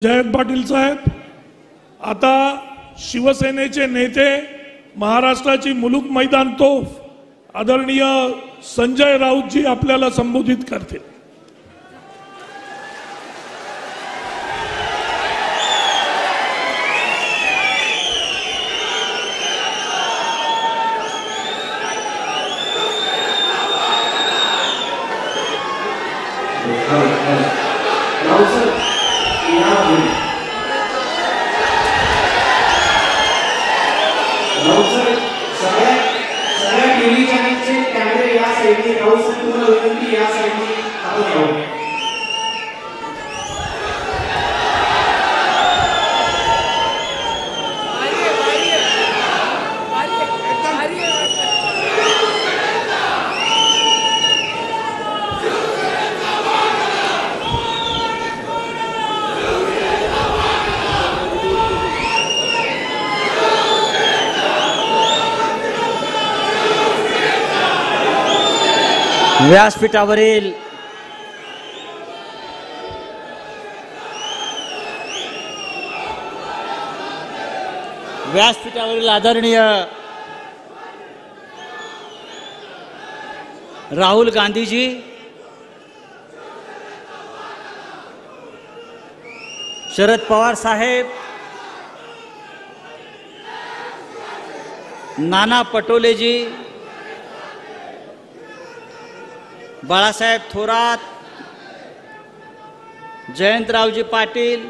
जयंत पाटील साहेब, आता शिवसेनेचे नेते महाराष्ट्राची मुलूक मैदान तोफ आदरणीय संजय राऊत जी आपल्याला संबोधित करतील। व्यासपीठावरील आदरणीय राहुल गांधीजी, शरद पवार साहेब, नाना पटोले जी, बाळासाहेब थोरात, जयंतरावजी पाटील,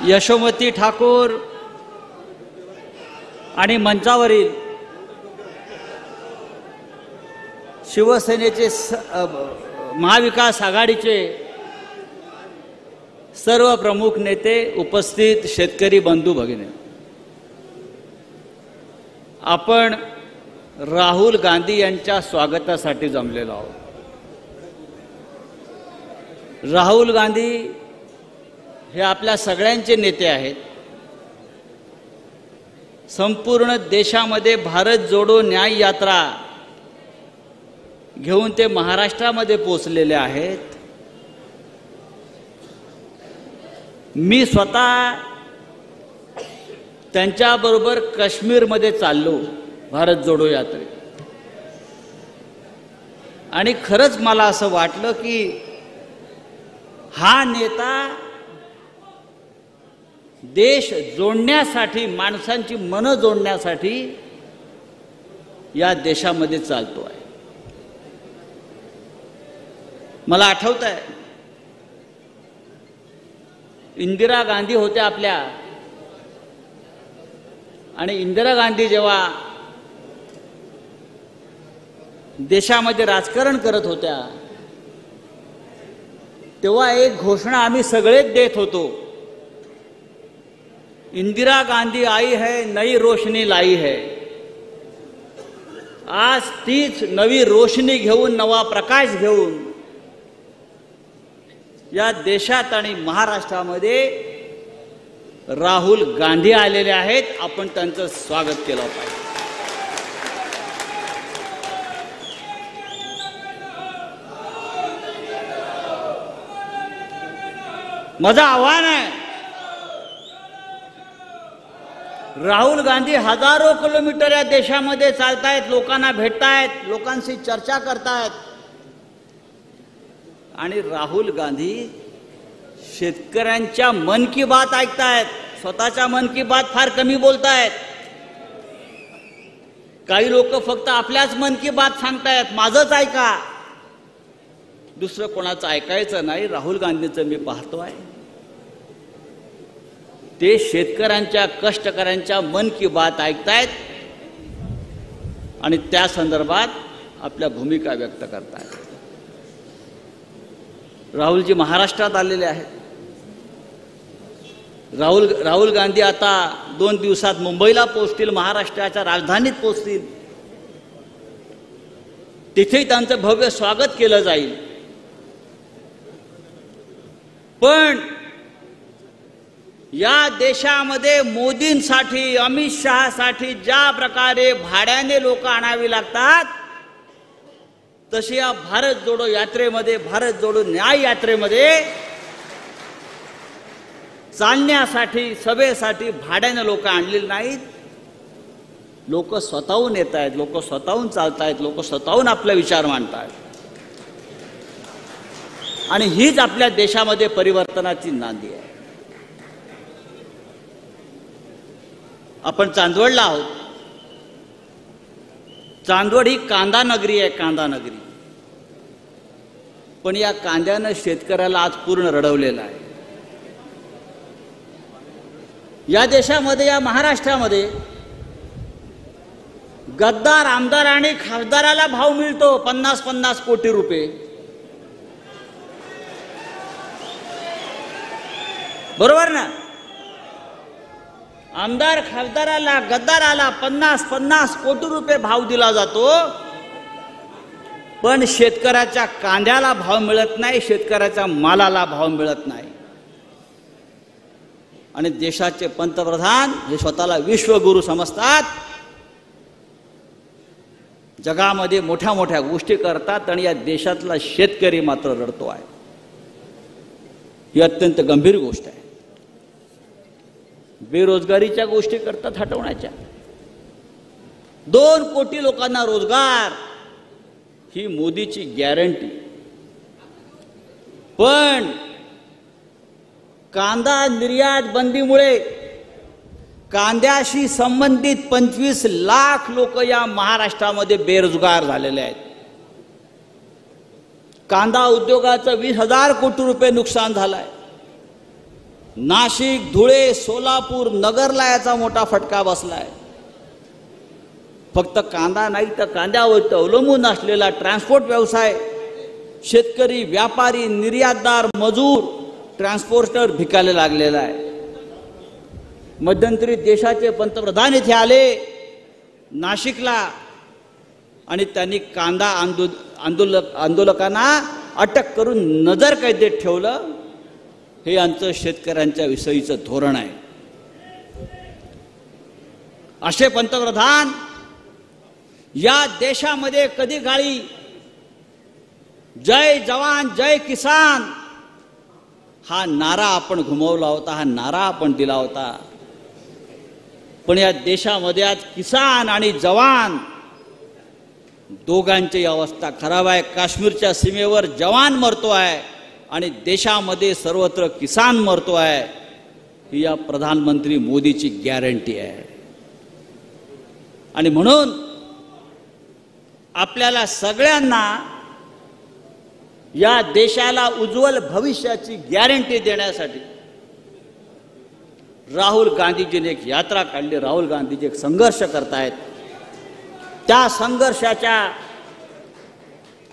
यशोमती ठाकूर आणि मंचावरील शिवसेनेचे महाविकास आघाडीचे सर्व प्रमुख नेते, उपस्थित शेतकरी बंधू भगिनी, आपण राहुल गांधी यांच्या स्वागतासाठी जमलेलो आहोत। राहुल गांधी हे आपल्या सगळ्यांचे नेते आहेत। संपूर्ण देशामध्ये भारत जोडो न्याय यात्रा घेऊन ते महाराष्ट्रामध्ये पोहोचलेले आहेत। मी स्वतः त्यांच्याबरोबर काश्मीरमध्ये चाललो भारत जोडो यात्रेत, आणि खरंच मला असं वाटलं की हा नेता देश जोडण्यासाठी, माणसांची मन जोडण्यासाठी या देशामध्ये चालतो आहे। मला आठवतंय, इंदिरा गांधी होत्या आपल्या, आणि इंदिरा गांधी जेव्हा देशामध्ये राजकारण करत होत्या तेव्हा एक घोषणा आम्ही सगळेच देत होतो, इंदिरा गांधी आई है, नई रोशनी लाई है। आज तीच नवी रोशनी घेऊन, नवा प्रकाश घेऊन या देशात आणि महाराष्ट्रामध्ये राहुल गांधी आलेले आहेत। आपण त्यांचं स्वागत केलं पाहिजे। माझं आव्हान आहे, राहुल गांधी हजारो किलोमीटर या देशामध्ये चालतायत, लोकांना भेटतायत, लोकांशी चर्चा करतायत, आणि राहुल गांधी शेतकऱ्यांच्या मन की बात ऐकतायत, स्वतःच्या मन की बात फार कमी बोलतायत। काही लोक फक्त आपल्याच मन की बात सांगतायत, माझंच ऐका, दुसरं कोणाचं ऐकायचं नाही। राहुल गांधींचं मी पाहतोय, ते शेतकऱ्यांच्या, कष्टकऱ्यांच्या मन की बात ऐकतायत आणि त्या संदर्भात आपल्या भूमिका व्यक्त करतायत। राहुलजी महाराष्ट्रात आलेले आहेत। राहुल गांधी आता 2 दिवसात मुंबईला पोहोचतील, महाराष्ट्राच्या राजधानीत पोहोचतील, तिथे त्यांचं भव्य स्वागत केलं जाईल। पण या देशामध्ये मोदींसाठी, अमित शहासाठी ज्या प्रकारे भाड्याने लोक आणावी लागतात, तशी या भारत जोडो यात्रेमध्ये, भारत जोडो न्याय यात्रेमध्ये चालण्यासाठी, सभेसाठी भाड्यानं लोक आणलेली नाहीत. लोक स्वतःहून येत आहेत, लोक स्वतःहून चालतायत, लोक स्वतःहून आपले विचार मांडतायत. आणि हीच आपल्या देशामध्ये परिवर्तनाची नांदी आहे. आपण चांदवडला आहोत. चांदवड ही कांदा नगरी आहे, कांदा नगरी. पण या कांद्यानं शेतकऱ्याला आज पूर्ण रडवलेलं आहे. या देशामध्ये, या महाराष्ट्रामध्ये गद्दार आमदार आणि खासदाराला भाव मिळतो 50-50 कोटी रुपये. बरोबर ना? आमदार खासदाराला, गद्दाराला 50-50 कोटी रुपये भाव दिला जातो. पण शेतकऱ्याच्या कांद्याला भाव मिळत नाही, शेतकऱ्याच्या मालाला भाव मिळत नाही. आणि देशाचे पंतप्रधान हे स्वतःला विश्वगुरू समजतात. जगामध्ये मोठ्या मोठ्या गोष्टी करतात आणि या देशातला शेतकरी मात्र रडतो आहे. ही अत्यंत गंभीर गोष्ट आहे. बेरोजगारीच्या गोष्टी करतात हटवण्याच्या. 2 कोटी लोकांना रोजगार ही मोदीची गॅरंटी. पण कांदा निर्यात बंदीमुळे कांद्याशी संबंधित 25 लाख लोक या महाराष्ट्रामध्ये बेरोजगार झालेले आहेत. कांदा उद्योगाचं 20,000 कोटी रुपये नुकसान झालंय. नाशिक, धुळे, सोलापूर, नगरला याचा मोठा फटका बसलाय. फक्त कांदा नाही तर कांद्यावर अवलंबून असलेला ट्रान्सपोर्ट व्यवसाय, शेतकरी, व्यापारी, निर्यातदार, मजूर, ट्रान्सपोर्टर भिकायला लागलेला आहे. मध्यंतरी देशाचे पंतप्रधान इथे आले नाशिकला आणि त्यांनी कांदा आंदोलकांना अटक करून नजरकैदेत ठेवलं. हे आमचं शेतकऱ्यांच्या विषयीचं धोरण आहे. असे पंतप्रधान या देशामध्ये कधी काळी जय जवान जय किसान हा नारा आपण घुमवला होता, हा नारा आपण दिला होता. पण या देशामध्ये आज किसान आणि जवान दोघांची अवस्था खराब आहे. काश्मीरच्या सीमेवर जवान मरतो आहे आणि देशामध्ये सर्वत्र किसान मरतो आहे. ही या प्रधानमंत्री मोदीची गॅरंटी आहे. आणि म्हणून आपल्याला सगळ्यांना या देशाला उज्ज्वल भविष्याची गॅरंटी देण्यासाठी राहुल गांधीजीने एक यात्रा काढली. राहुल गांधीजी एक संघर्ष करतायत. त्या संघर्षाच्या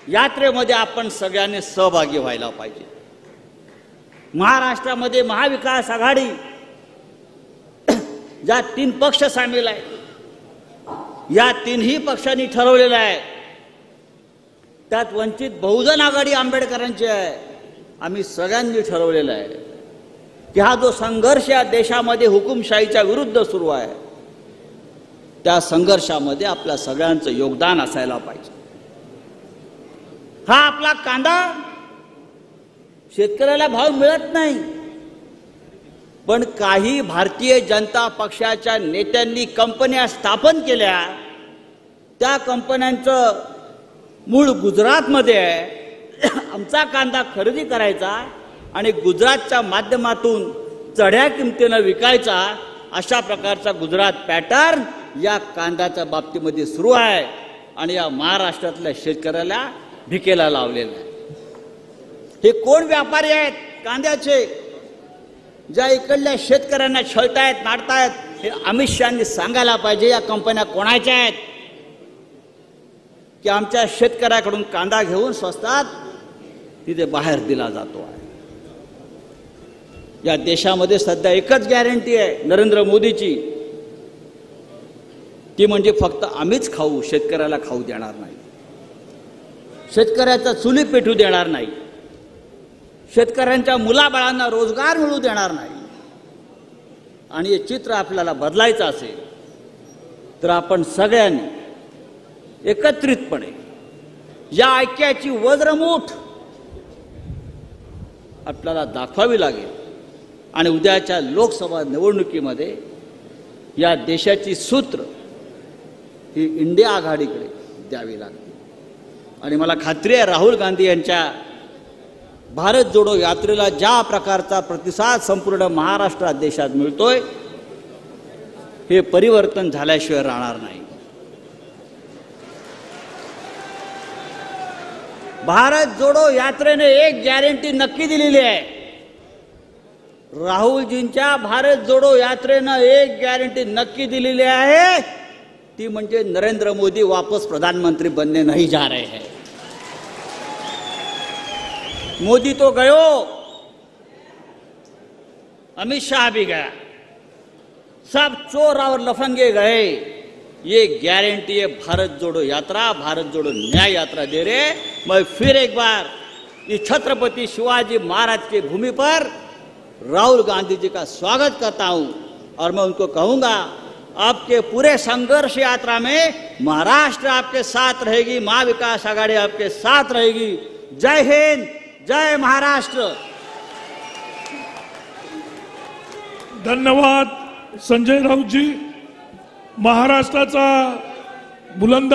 यात्रेमध्ये आपण सगळ्यांनी सहभागी व्हायला पाहिजे. महाराष्ट्रामध्ये महाविकास आघाडी ज्या 3 पक्ष सामील आहेत, या 3ही पक्षांनी ठरवलेलं आहे. त्यात वंचित बहुजन आघाडी आंबेडकरांची आहे. आम्ही सगळ्यांनी ठरवलेलं आहे की हा जो संघर्ष या देशामध्ये हुकुमशाहीच्या विरुद्ध सुरू आहे, त्या संघर्षामध्ये आपल्या सगळ्यांचं योगदान असायला पाहिजे. हा आपला कांदा शेतकऱ्याला भाव मिळत नाही. पण काही भारतीय जनता पक्षाच्या नेत्यांनी कंपन्या स्थापन केल्या. त्या कंपन्यांचं मूळ गुजरातमध्ये आहे. आमचा कांदा खरेदी करायचा आणि गुजरातच्या माध्यमातून चढ्या किमतीनं विकायचा, अशा प्रकारचा गुजरात पॅटर्न या कांद्याच्या बाबतीमध्ये सुरू आहे. आणि या महाराष्ट्रातल्या शेतकऱ्याला भिकेला लावलेलं आहे. हे कोण व्यापारी आहेत कांद्याचे, ज्या इकडल्या शेतकऱ्यांना छळतायत, नाडतायत? हे अमित शहानी सांगायला पाहिजे. या कंपन्या कोणाच्या आहेत की आमच्या शेतकऱ्याकडून कांदा घेऊन स्वस्तात तिथे बाहेर दिला जातो आहे. या देशामध्ये सध्या एकच गॅरंटी आहे नरेंद्र मोदीची, ती म्हणजे फक्त आम्हीच खाऊ, शेतकऱ्याला खाऊ देणार नाही. शेतकऱ्याचा चुली पेटू देणार नाही. शेतकऱ्यांच्या मुलाबाळांना रोजगार मिळू देणार नाही. आणि हे चित्र आपल्याला बदलायचं असेल तर आपण सगळ्यांनी एकत्रितपणे या ऐक्याची वज्रमूठ आपल्याला दाखवावी लागेल आणि उद्याच्या लोकसभा निवडणुकीमध्ये या देशाची सूत्र ही इंडिया आघाडीकडे द्यावी लागते. आणि मला खात्री आहे राहुल गांधी यांच्या भारत जोडो यात्रेला ज्या प्रकारचा प्रतिसाद संपूर्ण महाराष्ट्रात देशात मिळतोय हे परिवर्तन झाल्याशिवाय राहणार नाही. भारत जोडो यात्रेने एक गॅरंटी नक्की दिलेली आहे. राहुलजींच्या भारत जोडो यात्रेनं एक गॅरंटी नक्की दिलेली आहे, ती म्हणजे नरेंद्र मोदी वापस प्रधानमंत्री बनने नहीं जा रहे हैं. मोदी तो गयो, अमित शाह भी गया, सब चोर और लफंगे गए. ये गारंटी है भारत जोड़ो यात्रा, भारत जोड़ो न्याय यात्रा दे रहे. मैं फिर एक बार इस छत्रपति शिवाजी महाराज की भूमि पर राहुल गांधी जी का स्वागत करता हूं और मैं उनको कहूंगा आपके पूरे संघर्ष यात्रा में महाराष्ट्र आपके साथ रहेगी, महाविकास आघाड़ी आपके साथ रहेगी. जय हिंद, जय महाराष्ट्र. धन्यवाद संजय राऊत जी. महाराष्ट्राचा बुलंद